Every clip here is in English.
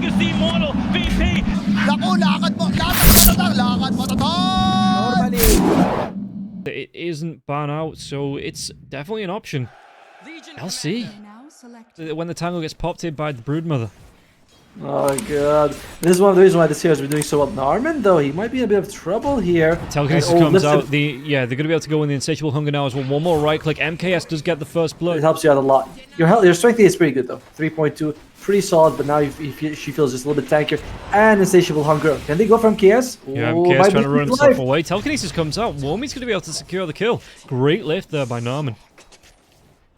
rescues the immortal VP. Naku, lakad mo Normally, It isn't ban out, so it's definitely an option. LC. When the tangle gets popped in by the Broodmother. oh god. This is one of the reasons why this hero has been doing so well. Narman, though, he might be in a bit of trouble here. Telekinesis And, comes listen, out. They're going to be able to go in the Insatiable Hunger now as well. One more right click. MKS does get the first It blood. helps you out a lot. Your strength is pretty good, though. 3.2, pretty solid, but now she feels just a little bit tankier. And Insatiable Hunger. Can they go from KS? Yeah, Ooh, MKS might trying be to run life. himself away. Telekinesis comes out. Womi's going to be able to secure the kill. Great lift there by Narman.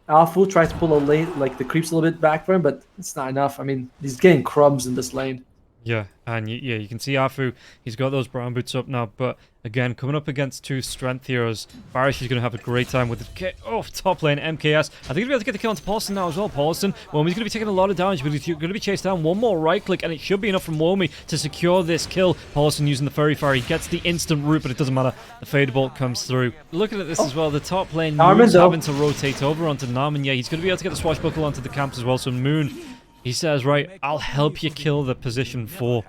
Alfu tries to pull a lane, like the creeps a little bit back for him, but it's not enough. I mean, he's getting crumbs in this lane. Yeah, and you can see Afu, he's got those brown boots up now, but again, coming up against two strength heroes, Barish is going to have a great time with the top lane, MKS. I think he'll be able to get the kill onto Paulson now as well. Paulson, Womi's going to be taking a lot of damage, but he's going to be chased down. One more right click, and it should be enough from Womi to secure this kill. Paulson using the Fairy Fire, he gets the instant root, but it doesn't matter. The Fade Bolt comes through. Looking at this as well, the top lane, Moon's having to rotate over onto Narman. Yeah, he's going to be able to get the Swashbuckle onto the camps as well, so Moon, he says, right, I'll help you kill the position 4.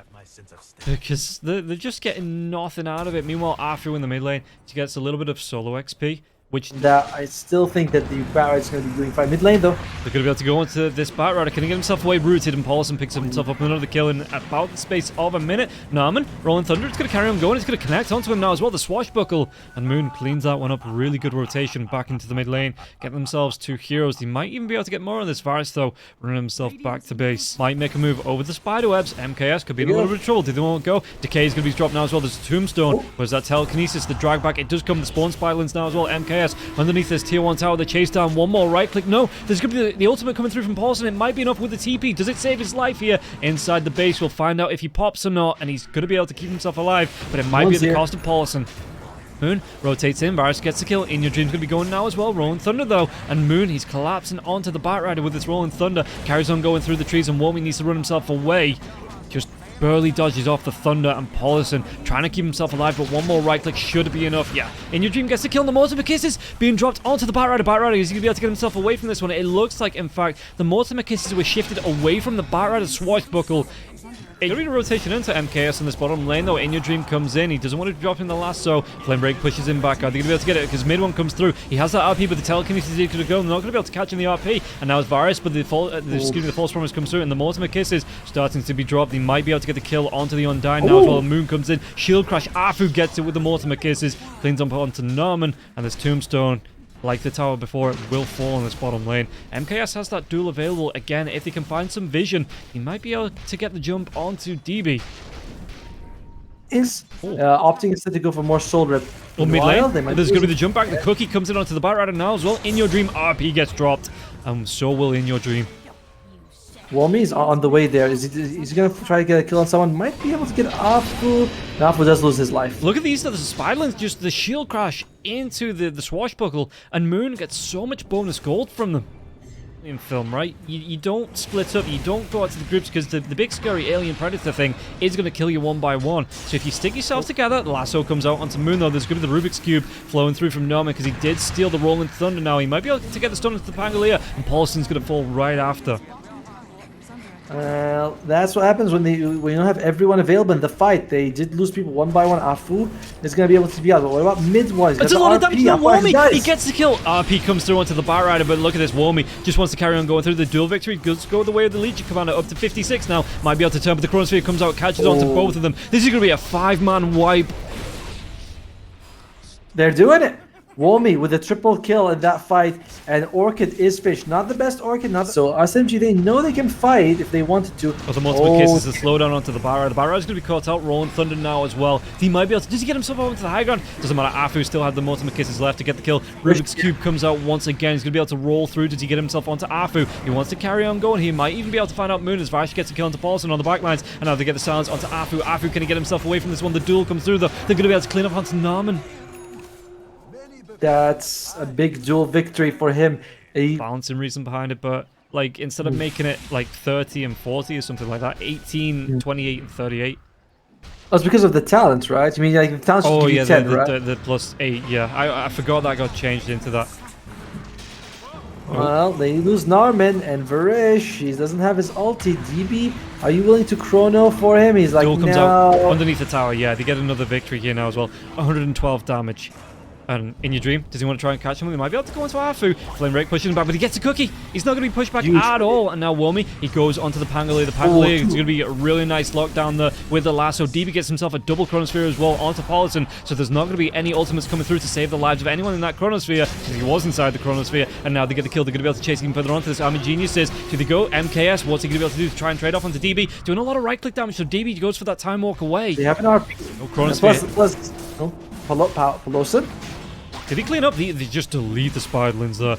Because they're just getting nothing out of it. Meanwhile, Afu in the mid lane, he gets a little bit of solo XP, which That I still think that the Batride's going to be doing fine. Mid lane, though. they're going to be able to go into this Batrider. Can he get himself away rooted? And Paulson picks himself up another kill in about the space of a minute. Narman, Rolling Thunder, it's going to carry on going. It's going to connect onto him now as well. The Swashbuckle. And Moon cleans that one up. Really good rotation back into the mid lane. Get themselves 2 heroes. They might even be able to get more on this Varus, though. Running himself back to base. Might make a move over the Spiderwebs. MKS could be in a little bit of trouble. They won't go. Decay is going to be dropped now as well. There's a Tombstone. Where's that Telekinesis? The drag back. It does come. The Spawn Spiralings now as well. MKS underneath this tier 1 tower. They chase down. One more right click. No, there's going to be the ultimate coming through from Paulson. It might be enough with the TP. Does it save his life here inside the base? We'll find out if he pops or not, and he's going to be able to keep himself alive, but it might be at the cost of Paulson. Moon rotates in. Varus gets the kill. In Your Dream's going to be going now as well. Rolling Thunder, though. And Moon, he's collapsing onto the Batrider with this Rolling Thunder. Carries on going through the trees, and Womi needs to run himself away. Just barely dodges off the Thunder, and Paulson trying to keep himself alive, but one more right click should be enough. Yeah, In Your Dream gets the kill. The Mortimer Kisses being dropped onto the Batrider. Batrider is going to be able to get himself away from this one. It looks like, in fact, the Mortimer Kisses were shifted away from the Batrider Swashbuckle. It's going to be a rotation into MKS in this bottom lane, though. In Your Dream comes in. He doesn't want to drop in the lasso. Flame Break pushes him back. Are they going to be able to get it? Because mid one comes through. He has that RP, but the Telekinesis is going to go. They're not going to be able to catch in the RP. And now it's Varus, but the False Promise comes through, and the Mortimer Kisses starting to be dropped. They might be able to get the kill onto the Undying now as well. Moon comes in. Shield Crash. Afu gets it with the Mortimer Kisses. Cleans up onto Narman, and this Tombstone, like the tower before, it will fall in this bottom lane. MKS has that duel available. Again, if they can find some vision, he might be able to get the jump onto DB. Is opting instead to go for more soul rip. Well, mid lane, there's going to be the jump back. The Cookie comes in onto the Batrider now as well. In Your Dream, RP gets dropped. And so will In Your Dream. Womi's on the way there. Is he going to try to get a kill on someone? Might be able to get Afu. Afu does lose his life. Look at these. The Spiderlings, just the shield crash into the Swashbuckle, and Moon gets so much bonus gold from them. In film, right? You don't split up, you don't go out to the groups, because the big scary alien predator thing is going to kill you one by one. So if you stick yourselves together, the lasso comes out onto Moon, though. There's going to be the Rubik's Cube flowing through from Norman, because he did steal the Rolling Thunder now. He might be able to get the stun into the Pangolier, and Paulson's going to fall right after. That's what happens when you don't have everyone available in the fight. They did lose people one by one. Afu is going to be able to be out. But what about mid-wise? It's a lot of damage to Womi. He gets the kill. RP comes through onto the Batrider, but look at this. Womi just wants to carry on going through the duel victory. Goes go the way of the Legion Commander up to 56 now. Might be able to turn, but the Chronosphere comes out, catches onto both of them. This is going to be a 5-man wipe. They're doing it. Womi with a triple kill in that fight, and Orchid is finished. Not the best Orchid, so SMG, they know they can fight if they wanted to. Oh, the multiple kisses, the slowdown onto the Batrider. The Batrider's going to be caught out. Rolling Thunder now as well. He might be able to. Does he get himself over to the high ground? Doesn't matter. Afu still had the multiple kisses left to get the kill. Rubik's Cube comes out once again. He's going to be able to roll through. Does he get himself onto Afu? He wants to carry on going. He might even be able to find out Moon as Varus gets a kill onto Paulson on the backlines. And now they get the silence onto Afu. Afu, can he get himself away from this one? The duel comes through, though. They're going to be able to clean up onto Narman. That's a big duel victory for him. Balancing reason behind it, but like instead of making it like 30 and 40 or something like that, 18, 28 and 38. That's because of the talent, right? I mean, like the talent should give you 10, right? The +8, yeah. I forgot that got changed into that. Well, they lose Narman and Varish. He doesn't have his ulti. DB, are you willing to chrono for him? He's like, Duel comes no. out underneath the tower. Yeah, they get another victory here now as well. 112 damage. And in your dream, does he want to try and catch him? He might be able to go into Afu. Flame Rake pushing him back, but he gets a cookie. He's not going to be pushed back at all. And now Womi, he goes onto the Pangolier. The Pangolier is going to be a really nice lockdown there with the lasso. DB gets himself a double Chronosphere as well onto Paulison. So there's not going to be any ultimates coming through to save the lives of anyone in that Chronosphere. He was inside the Chronosphere, and now they get the kill. They're going to be able to chase even further onto this. Army Geniuses. Do they go? MKS, what's he going to be able to do to try and trade off onto DB? Doing a lot of right-click damage, so DB goes for that time walk away. They have an RP. No Chronosphere. Plus, no, Pelosin. Did he clean up? They just delete the Spiderlings there.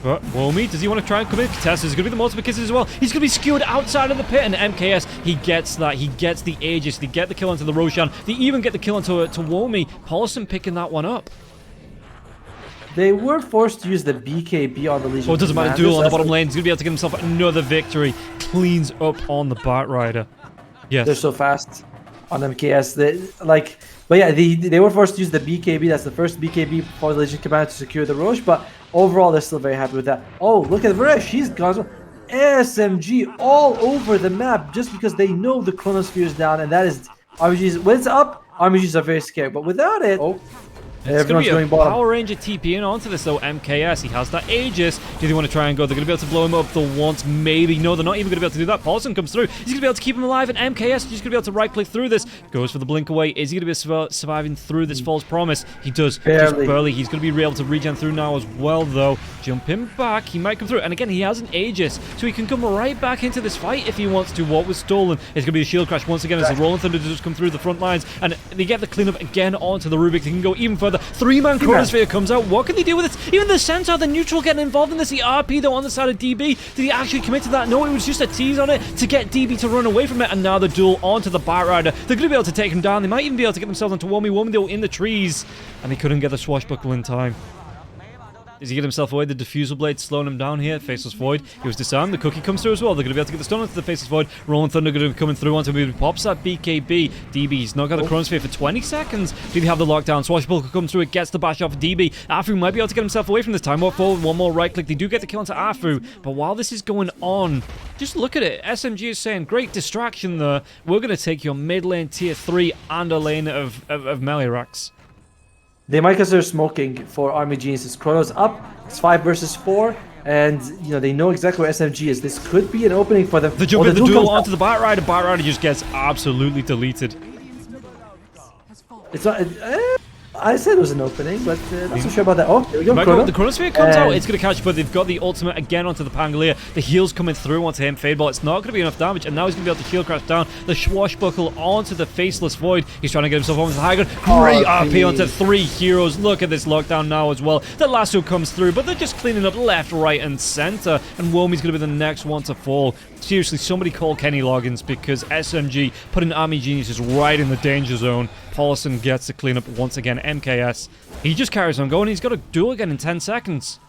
But Womi, does he want to try and come in? Contest is going to be the multiple kisses as well. He's going to be skewered outside of the pit, and MKS, he gets that. He gets the Aegis. They get the kill onto the Roshan. They even get the kill onto Womi. Paulison picking that one up. They were forced to use the BKB on the Legion. Oh, it doesn't matter. Duel on the bottom lane. He's going to be able to get himself another victory. Cleans up on the Batrider. Yes. They're so fast on MKS. But yeah, they were forced to use the BKB. That's the first BKB for the Legion Commander to secure the Roche. But overall, they're still very happy with that. Oh, look at Varesh. He's gone. SMG all over the map just because they know the Chronosphere is down. And that is RMGs. When it's up, RMGs are very scared. But without it, it's going to be a Power Ranger TPing onto this, though. MKS, he has that Aegis. Do they want to try and go? They're going to be able to blow him up the once, maybe. No, they're not even going to be able to do that. Paulson comes through. He's going to be able to keep him alive, and MKS is just going to be able to right-click through this. Goes for the blink away. Is he going to be surviving through this false promise? He does. Just barely. He's going to be able to regen through now as well, though. Jump him back. He might come through. And again, he has an Aegis, so he can come right back into this fight if he wants to. What was stolen is going to be a shield crash once again as the Rolling Thunder just come through the front lines, and they get the cleanup again onto the Rubik. They can go even further. Three-man Chronosphere comes out. What can they do with it? Even the Centaur, the neutral, getting involved in this. The RP, though, on the side of DB. Did he actually commit to that? No, it was just a tease on it to get DB to run away from it. And now the duel onto the Batrider. They're going to be able to take him down. They might even be able to get themselves onto Womi. Womi, though, in the trees. And they couldn't get the swashbuckle in time. Does he get himself away? The Diffusal Blade slowing him down here. Faceless Void. He was disarmed. The Cookie comes through as well. They're going to be able to get the stun onto the Faceless Void. Rolling Thunder going to be coming through onto him. He pops that BKB. DB's not got the Chronosphere for 20 seconds. Do they have the lockdown? Swashbuckle comes through. It gets the bash off of DB. Afu might be able to get himself away from this. Time walk forward. One more right click. They do get the kill onto Afu. But while this is going on, just look at it. SMG is saying, great distraction there. We're going to take your mid lane tier 3 and a lane of melee racks. They might consider smoking for Army Geniuses. Chrono's up. It's 5 versus 4. And, they know exactly where SMG is. This could be an opening for them. The jump in the duel onto the Batrider. Batrider just gets absolutely deleted. It's not... I said it was an opening, but not so sure about that. Oh, here we go. The Chronosphere comes out. It's going to catch, but they've got the ultimate again onto the Pangolier. The heals coming through onto him. Fadeball. It's not going to be enough damage, and now he's going to be able to shield crash down. The Swashbuckle onto the Faceless Void. He's trying to get himself onto the high ground. Great RP onto 3 heroes. Look at this lockdown now as well. The lasso comes through, but they're just cleaning up left, right, and center. And Womi's going to be the next one to fall. Seriously, somebody call Kenny Loggins because SMG putting Army Geniuses right in the danger zone. Paulson gets the cleanup once again. MKS. He just carries on going. He's got a duel again in 10 seconds.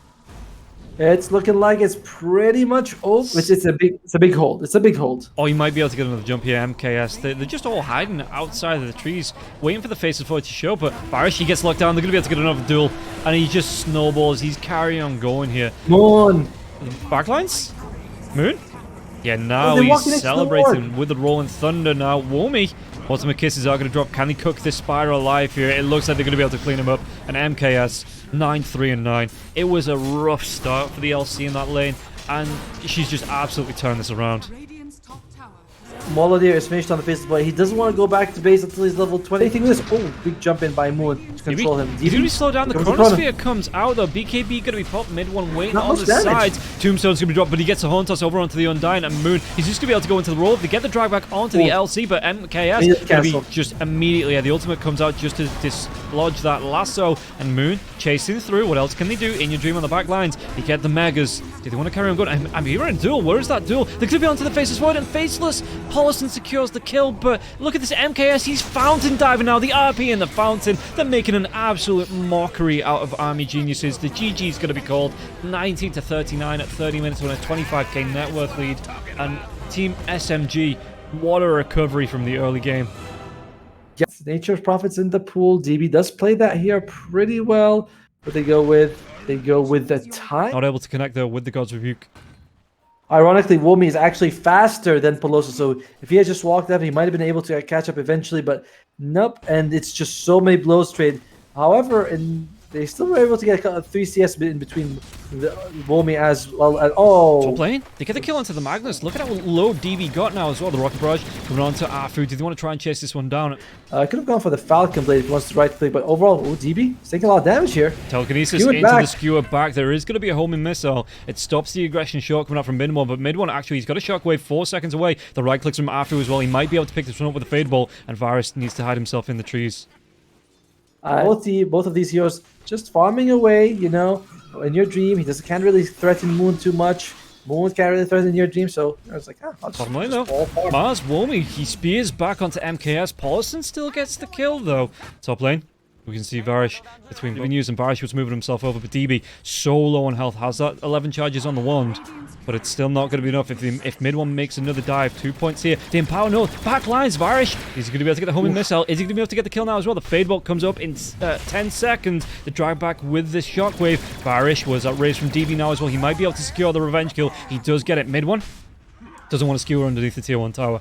It's looking like it's pretty much over. It's a big hold. It's a big hold. Oh, you might be able to get another jump here, MKS. They're just all hiding outside of the trees, waiting for the Faceless Void to show. But Barish, he gets locked down. They're going to be able to get another duel. And he just snowballs. He's carrying on going here. Moon. Backlines? Moon? Yeah, now he's celebrating with the Rolling Thunder now. Womi. Ultimate Kisses are going to drop. Can he cook this Spiral alive here? It looks like they're going to be able to clean him up. And MKS, 9-3-9. It was a rough start for the LC in that lane. And she's just absolutely turned this around. Molodier is finished on the Faceless Void. He doesn't want to go back to base until he's level 20. Anything with this? Oh, big jump in by Moon to control him. He's going to slow down. The Chronosphere comes out though. BKB going to be popped mid one, waiting on the sides. Tombstone's going to be dropped, but he gets a Horn Toss over onto the Undying, and Moon, he's just going to be able to go into the roll. They get the drag back onto the LC, but MKS is going to be just immediately. The ultimate comes out just to dislodge that lasso, and Moon chasing through. What else can they do? In your dream on the back lines. You get the Megas. Do they want to carry on going? I'm hearing a duel. Where is that duel? They're going to be onto the Faceless Void, and Faceless. Paulison secures the kill, but look at this MKS. He's fountain diving now. The RP in the fountain. They're making an absolute mockery out of Army Geniuses. The GG is going to be called 19-39 at 30 minutes with a 25k net worth lead. And Team SMG, what a recovery from the early game. Yes, Nature's Prophets in the pool. DB does play that here pretty well. But they go with They go with the time. Not able to connect though with the God's Rebuke. Ironically, Womi is actually faster than Pelosi, so if he had just walked up, he might have been able to catch up eventually, but nope, and it's just so many blows trade. However, they still were able to get 3 CS in between the Womi as well as... Oh! Top lane, they get the kill onto the Magnus. Look at how low DB got now as well. The Rocket Barrage coming on to Afu. Do they want to try and chase this one down? I could have gone for the Falcon Blade if he wants to right click, but overall, DB is taking a lot of damage here. Telekinesis into the skewer back. There is going to be a homing missile. It stops the aggression shot coming out from mid one, but mid one actually, he's got a shockwave 4 seconds away. The right clicks from Afu as well. He might be able to pick this one up with a Fade Ball, and Varus needs to hide himself in the trees. Both of these heroes just farming away, you know, in your dream. He can't really threaten Moon too much. Moon can't really threaten your dream, so I was like, I'll just lane though. Mars Womi, he spears back onto MKS. Paulson still gets the kill though. Top lane. We can see Varish between venues, and Varish was moving himself over, but DB so low on health, has that 11 charges on the wand, but it's still not going to be enough if mid one makes another dive. 2 points here. The Empower, no, back lines, Varish. Is he going to be able to get the homing missile? Is he going to be able to get the kill now as well? The Fade Bolt comes up in 10 seconds. The drive back with this shockwave. Varish was outraised from DB now as well. He might be able to secure the revenge kill. He does get it. Mid one doesn't want to skewer underneath the tier 1 tower.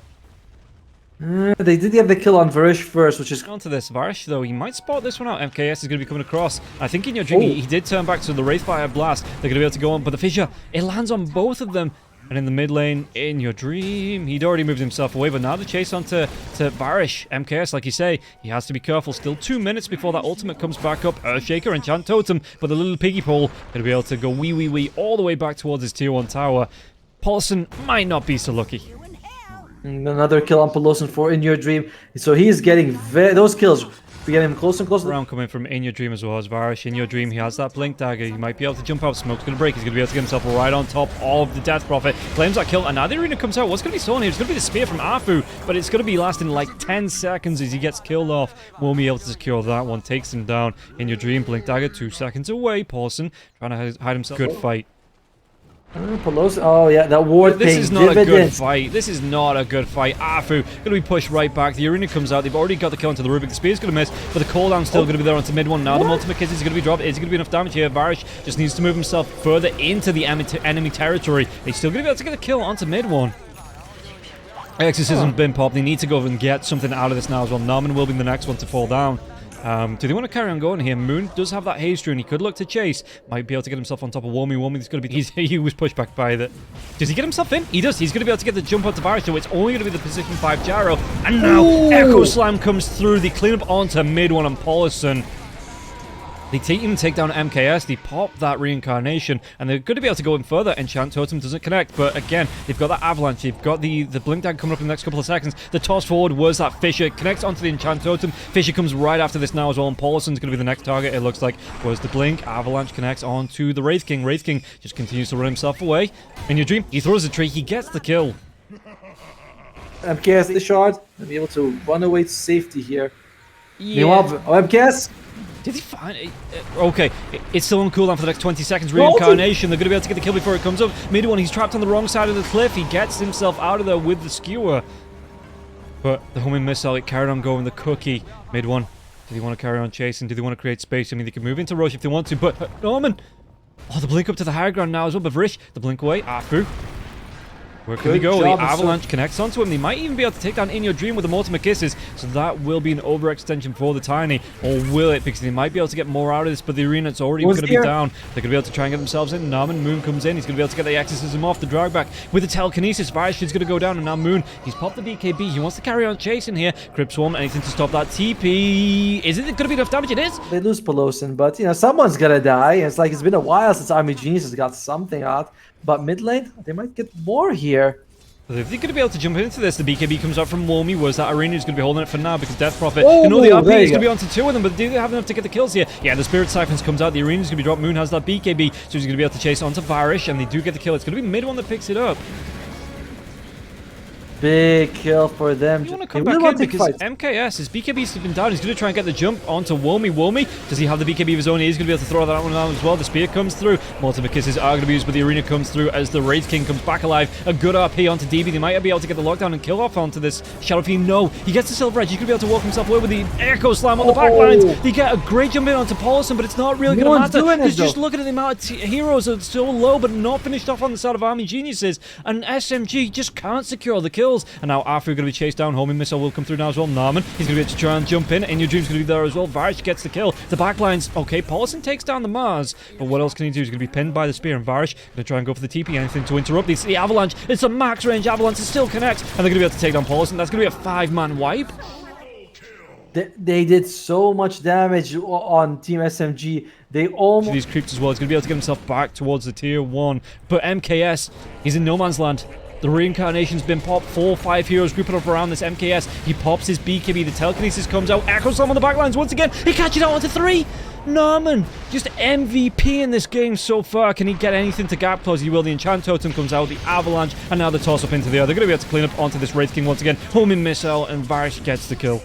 They did get the kill on Varish first, which is... Onto this Varish, though, he might spot this one out. MKS is going to be coming across. I think in your dream, he did turn back to the Wraithfire Blast. They're going to be able to go on, but the Fissure, it lands on both of them. And in the mid lane, in your dream, he'd already moved himself away, but now the chase onto Varish. MKS, like you say, he has to be careful. Still 2 minutes before that ultimate comes back up. Earthshaker, Enchant Totem, but the little piggy pole going to be able to go wee all the way back towards his tier 1 tower. Paulson might not be so lucky. Another kill on Pelosi for In Your Dream. So he's getting those kills. We get him closer and closer. Round coming from In Your Dream as well as Varish. In Your Dream, he has that blink dagger. He might be able to jump out. Smoke's going to break. He's going to be able to get himself right on top of the Death Prophet. Claims that kill, and now the arena comes out. What's going to be stolen here? It's going to be the spear from Afu, but it's going to be lasting like 10 seconds as he gets killed off. Won't be able to secure that one. Takes him down. In Your Dream, blink dagger 2 seconds away. Paulson trying to hide himself. Good fight. Pelosi, oh yeah, that ward This paying is not dividends. a good fight. This is not a good fight. Afu going to be pushed right back. The arena comes out. They've already got the kill onto the Rubik. The spear's going to miss, but the cooldown's still going to be there onto mid one. Now the ultimate kiss is going to be dropped. Is it going to be enough damage here? Varish just needs to move himself further into the enemy territory. He's still going to be able to get the kill onto mid one. Exorcism's been popped. They need to go and get something out of this now as well. Narman will be the next one to fall down. Do they want to carry on going here? Moon does have that haste rune. He could look to chase. Might be able to get himself on top of Womi. Womi's going to be... He was pushed back by the... Does he get himself in? He does. He's going to be able to get the jump onto Varish, so it's only going to be the position 5 Gyro. And now Echo Slam comes through. They clean up onto mid one and Paulson. They even take down MKS, they pop that reincarnation, and they're going to be able to go in further. Enchant Totem doesn't connect, but again, they've got that avalanche, they've got the blink dagger coming up in the next couple of seconds. The toss forward was that Fissure, connects onto the Enchant Totem. Fissure comes right after this now as well, and Paulson's going to be the next target, it looks like. Was the blink, avalanche connects onto the Wraith King. Wraith King just continues to run himself away. In your dream, he throws a tree, he gets the kill. MKS the shard, and be able to run away to safety here. Yeah. MKS. Did he find it? Okay, it's still on cooldown for the next 20 seconds. Reincarnation, they're going to be able to get the kill before it comes up. Mid one, he's trapped on the wrong side of the cliff. He gets himself out of there with the skewer. But the homing missile, it carried on going. The cookie, mid one. Do they want to carry on chasing? Do they want to create space? I mean, they can move into Rush if they want to, but Norman! Oh, the blink up to the higher ground now as well. But Vrish, the blink away. Afu. Where can we go? The avalanche connects onto him. They might even be able to take down In Your Dream with the ultimate kisses. So that will be an overextension for the Tiny. Or will it? Because they might be able to get more out of this, but the arena's already going to be down. They're going to be able to try and get themselves in. Narman, Moon comes in. He's going to be able to get the exorcism off. The drag back with the telekinesis. Varish is going to go down, and now Moon, he's popped the BKB. He wants to carry on chasing here. Crypt Swarm, anything to stop that TP. Is it going to be enough damage? It is. They lose Pelosi, but you know, someone's going to die. It's like it's been a while since Army Genius has got something out. But mid lane, they might get more here. If they're going to be able to jump into this, the BKB comes out from Womi. Was that arena is going to be holding it for now because Death Prophet and all the RP is going to be onto 2 of them, but do they have enough to get the kills here? Yeah, the Spirit Siphons comes out, the arena is going to be dropped. Moon has that BKB, so he's going to be able to chase onto Varish, and they do get the kill. It's going to be mid one that picks it up. big kill for them. You want to They come really back want in to take because fights. MKS, his BKB's been down. He's going to try and get the jump onto Womi. Womi, does he have the BKB of his own? He's going to be able to throw that one down as well. The spear comes through. Multiple kisses are going to be used, but the arena comes through as the Wraith King comes back alive. A good RP onto DB. They might be able to get the lockdown and kill off onto this Shadow Fiend. No, he gets the Silver Edge. He's going to be able to walk himself away with the Echo Slam on the backlines. They get a great jump in onto Paulson, but it's not really going to matter. Because just look at the amount of heroes that are so low, but not finished off on the side of Army Geniuses. And SMG just can't secure the kills. And now Arthur going to be chased down. Homing missile will come through now as well. Narman, he's going to be able to try and jump in. Your Dream's going to be there as well. Varish gets the kill. The backlines, okay, Paulson takes down the Mars. But what else can he do? He's going to be pinned by the spear. And Varish going to try and go for the TP. Anything to interrupt. It's the Avalanche. It's a max range Avalanche. It still connects. And they're going to be able to take down Paulson. That's going to be a 5-man wipe. They did so much damage on Team SMG. They almost... These creeps as well. He's going to be able to get himself back towards the tier 1. But MKS, he's in no man's land. The reincarnation's been popped. 4 or 5 heroes grouping up around this MKS. He pops his BKB. The telekinesis comes out. Echo Slam on the backlines once again. He catches out onto 3. Norman, just MVP in this game so far. Can he get anything to gap close? He will. The Enchant Totem comes out. The Avalanche. And now the toss up into the air. They're going to be able to clean up onto this Wraith King once again. Homing missile. And Varish gets the kill.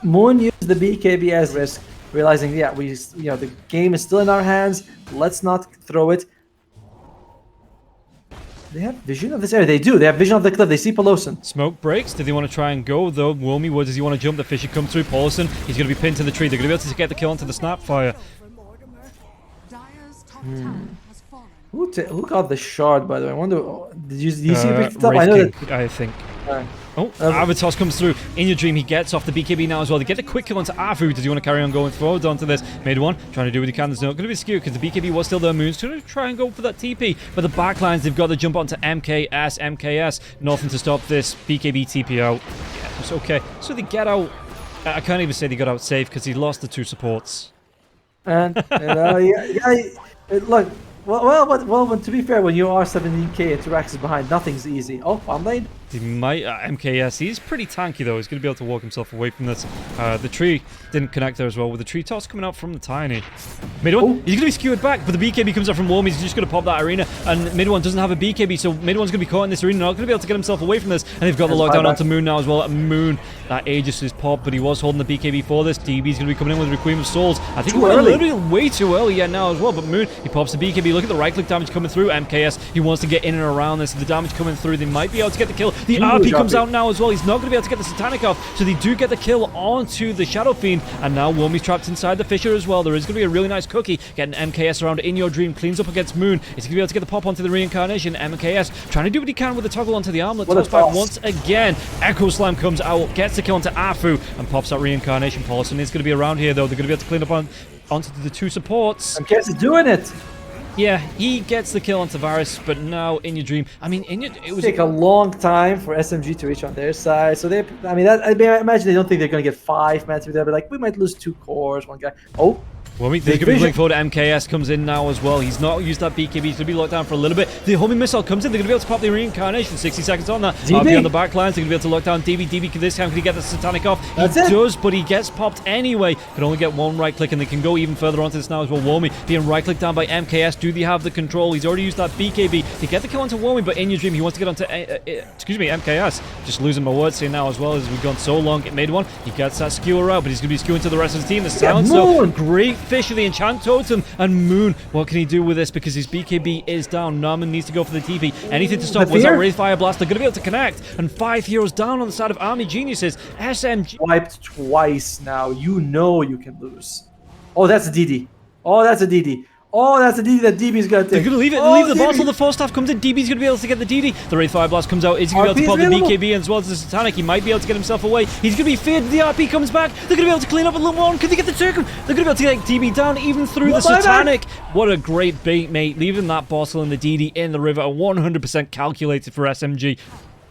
Moon used the BKB as risk, realizing, yeah, the game is still in our hands. Let's not throw it. They have vision of this area. They do. They have vision of the cliff. They see Pelosin. Smoke breaks. Did they want to try and go, though? Womi, where does he want to jump? The Fisher come through. Paulson, he's going to be pinned to the tree. They're going to be able to get the kill onto the Snapfire. Who got the shard, by the way? I wonder, did you see it picked up? I know that... I think. Oh, Avatos comes through. In Your Dream, he gets off the BKB now as well. They get the quick kill onto Afu. Does he want to carry on going forward onto this? Made one. Trying to do what he can. There's not going to be skew because the BKB was still there. Moon's going to try and go for that TP. But the backlines, they've got to jump onto MKS. Nothing to stop this BKB TP out. Yeah, it's okay. So they get out. I can't even say they got out safe because he lost the 2 supports. And look, well, to be fair, when you are 17k and 2 racks behind, nothing's easy. Oh, bomb lane. He might, MKS, he's pretty tanky though. He's going to be able to walk himself away from this. The tree didn't connect there as well with the tree toss coming out from the tiny. Mid one, he's going to be skewered back, but the BKB comes out from Womi. He's just going to pop that arena, and Mid one doesn't have a BKB, so Mid one's going to be caught in this arena. Not going to be able to get himself away from this, and they've got the lockdown onto Moon now as well. Moon, that Aegis is popped, but he was holding the BKB for this. DB's going to be coming in with Requiem of Souls. I think we're a little bit way too early yet now as well, but Moon, he pops the BKB. Look at the right-click damage coming through. MKS, he wants to get in and around this. The damage coming through, they might be able to get the kill. The RP comes out now as well. He's not going to be able to get the Satanic off, so they do get the kill onto the Shadow Fiend, and now Womi's trapped inside the Fisher as well. There is going to be a really nice cookie. Getting MKS around In Your Dream, cleans up against Moon. He's going to be able to get the pop onto the Reincarnation. MKS trying to do what he can with the toggle onto the armlet. Toss back once again. Echo Slam comes out, gets the kill onto Afu, and pops that Reincarnation. Paulson is going to be around here though. They're going to be able to clean up onto the 2 supports. MKS is doing it. Yeah, he gets the kill on Tavares, but now In Your Dream. I mean, it was take a long time for SMG to reach on their side. So they, I imagine they don't think they're going to get 5 men to be there. But like, we might lose 2 cores, 1 guy. Oh. Well, there's going to be link forward. MKS comes in now as well. He's not used that BKB. He's going to be locked down for a little bit. The homing missile comes in. They're going to be able to pop the Reincarnation. 60 seconds on that. RP on the back lines. They're going to be able to lock down DB. DB this time. Can he get the Satanic off? He does, but he gets popped anyway. Can only get 1 right click, and they can go even further onto this now as well. Womi being right clicked down by MKS. Do they have the control? He's already used that BKB to get the kill onto Womi, but In Your Dream, he wants to get onto MKS. Just losing my words here now as well as we've gone so long. It made one. He gets that skewer out, but he's going to be skewing to the rest of the team. The silence though. Great fish of the Enchant Totem, and Moon, what can he do with this because his BKB is down? Narman needs to go for the TP. Anything to stop was that Wraith Fire Blast. They're going to be able to connect, and 5 heroes down on the side of Army Geniuses. SMG wiped twice now. You know you can lose. Oh, that's a DD. Oh, that's a DD. Oh, that's a DD that DB's got to take. They're going to leave it. Leave the bottle. The 4 staff comes in. DB's going to be able to get the DD. The Wraith Fire Blast comes out. Is he going to be able to pop the BKB as well as the Satanic? He might be able to get himself away. He's going to be feared. The RP comes back. They're going to be able to clean up a little more. Can they get the Turkle? They're going to be able to get DB down even through the Satanic. What a great bait, mate. Leaving that bottle and the DD in the river. 100% calculated for SMG.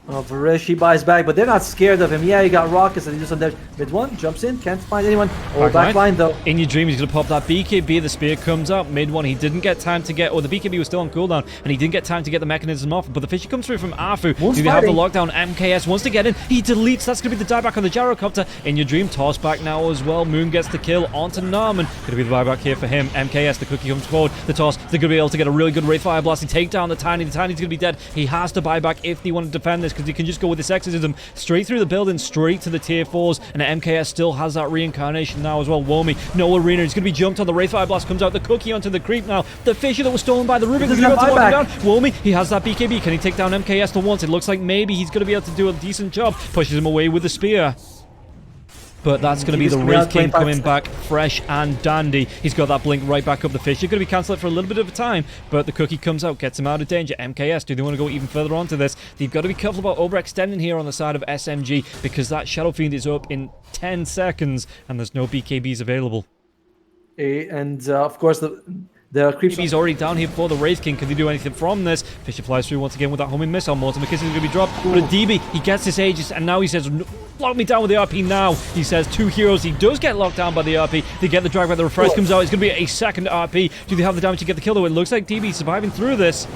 Oh, Varish, he buys back, but they're not scared of him. Yeah, he got rockets and he just on there. Mid one, jumps in, can't find anyone. Oh, back line though. In your dream, he's going to pop that BKB. The spear comes out. Mid one, he didn't get time to get, or the BKB was still on cooldown, and he didn't get time to get the mechanism off. But the fishy comes through from Afu. Do they have the lockdown? MKS wants to get in. He deletes. That's going to be the dieback on the gyrocopter. In your dream, toss back now as well. Moon gets the kill onto Narman. Going to be the buyback here for him. MKS, the cookie comes forward. The toss. They're going to be able to get a really good Wraith Fire Blast and take down the Tiny. The Tiny's going to be dead. He has to buy back if they want to defend this, because he can just go with this exorcism straight through the building, straight to the tier 4s, and MKS still has that reincarnation now as well. Womi, no arena, he's going to be jumped on. The Wraith Fire Blast comes out, the cookie onto the creep now. The fisher that was stolen by the Rubik is going to lock him down. Womi, he has that BKB. Can he take down MKS for once? It looks like maybe he's going to be able to do a decent job. Pushes him away with the spear. But that's going to be the Wraith King coming back fresh and dandy. He's got that blink right back up the fish. You're going to be cancelled for a little bit of a time, but the cookie comes out, gets him out of danger. MKS, do they want to go even further onto this? They've got to be careful about overextending here on the side of SMG, because that Shadow Fiend is up in 10 seconds, and there's no BKBs available. And of course, the creeps. He's already down here for the Wraith King. Can they do anything from this? Fisher flies through once again with that homing missile. Morton McKissick is going to be dropped. But a DB, he gets this Aegis, and now he says, lock me down with the RP now. He says 2 heroes. He does get locked down by the RP. They get the drag by the refresh comes out. It's going to be a second RP. Do they have the damage to get the kill though? It looks like DB surviving through this.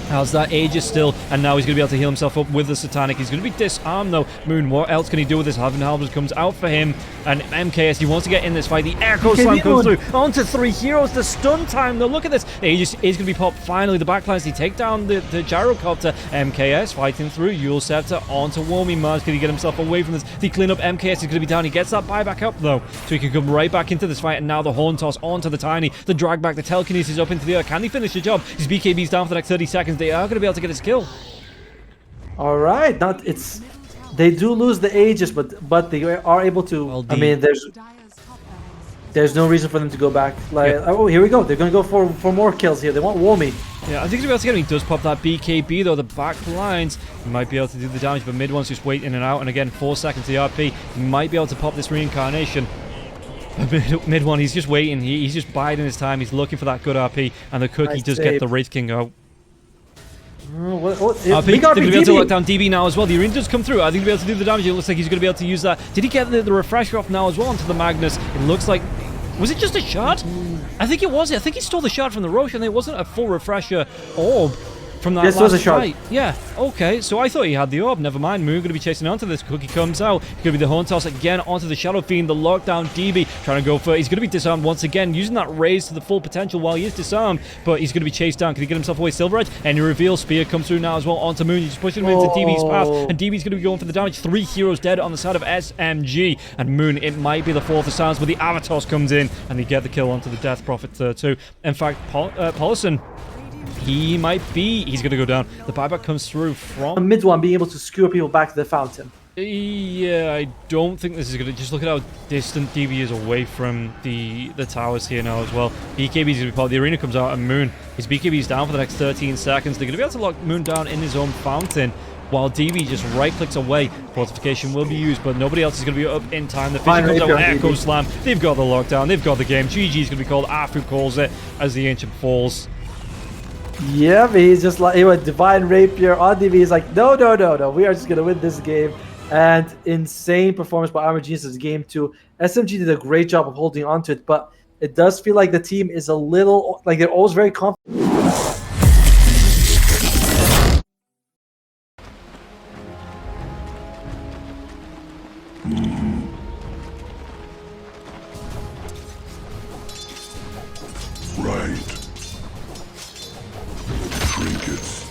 How's that Aegis still? And now he's going to be able to heal himself up with the Satanic. He's going to be disarmed though. Moon, what else can he do with this? Halvin Halberd comes out for him. And MKS, he wants to get in this fight. The Echo Slam comes through. Onto 3 heroes. The stun time though. Look at this. Aegis is going to be popped. Finally, the backlines. They take down the gyrocopter. MKS fighting through. Yule Scepter onto Womi. Mars, can he get himself away from this? They clean up. MKS is going to be down. He gets that buyback up though. So he can come right back into this fight. And now the Horn Toss onto the Tiny. The drag back. The telekinesis up into the air. Can he finish the job? His BKB's down for the next 30 seconds. They are going to be able to get his kill. All right, they do lose the Aegis, but they are able to. Well, I mean, there's no reason for them to go back. Like, oh, here we go. They're going to go for more kills here. They want Womi. Yeah, I think he's going to be able to get him. He does pop that BKB though. The back lines, he might be able to do the damage, but mid one's just wait in and out. And again, 4 seconds to the RP. He might be able to pop this reincarnation. Mid one, he's just waiting. He's just biding his time. He's looking for that good RP, and the cookie does get the Wraith King out. They're going to be able to lock down DB now as well. The arena does come through. I think he'll be able to do the damage. It looks like he's going to be able to use that. Did he get the refresher off now as well onto the Magnus? It looks like... Was it just a shard? I think it was. I think he stole the shard from the Roche, and it wasn't a full refresher orb from that last fight. Yeah, okay. So I thought he had the orb. Never mind. Moon going to be chasing onto this. Cookie comes out. He's going to be the Horn Toss again onto the Shadow Fiend. The lockdown DB trying to go for it. He's going to be disarmed once again, using that raise to the full potential while he is disarmed, but he's going to be chased down. Can he get himself away? Silver Edge, and he reveals Spear comes through now as well onto Moon. He's just pushing him into DB's path, and DB's going to be going for the damage. 3 heroes dead on the side of SMG, and Moon, it might be the 4th of Silence, but the Avatos comes in, and they get the kill onto the Death Prophet too. In fact, Paulison, he's going to go down. The buyback comes through from mid one, being able to skewer people back to the fountain. Yeah, I don't think this is going to... Just look at how distant DB is away from the towers here now as well. BKB's going to be part of the arena, comes out, and Moon, his BKB's down for the next 13 seconds. They're going to be able to lock Moon down in his own fountain, while DB just right-clicks away. Fortification will be used, but nobody else is going to be up in time. The Fisher comes out with Echo Slam. They've got the lockdown. They've got the game. GG's going to be called. Afu calls it as the Ancient falls. Yeah, but he's just like, he went Divine Rapier on DB. He's like, no. We are just going to win this game. And insane performance by Armor Genius' game 2. SMG did a great job of holding on to it, but it does feel like the team is a little, like they're always very confident. Right. Trinkets.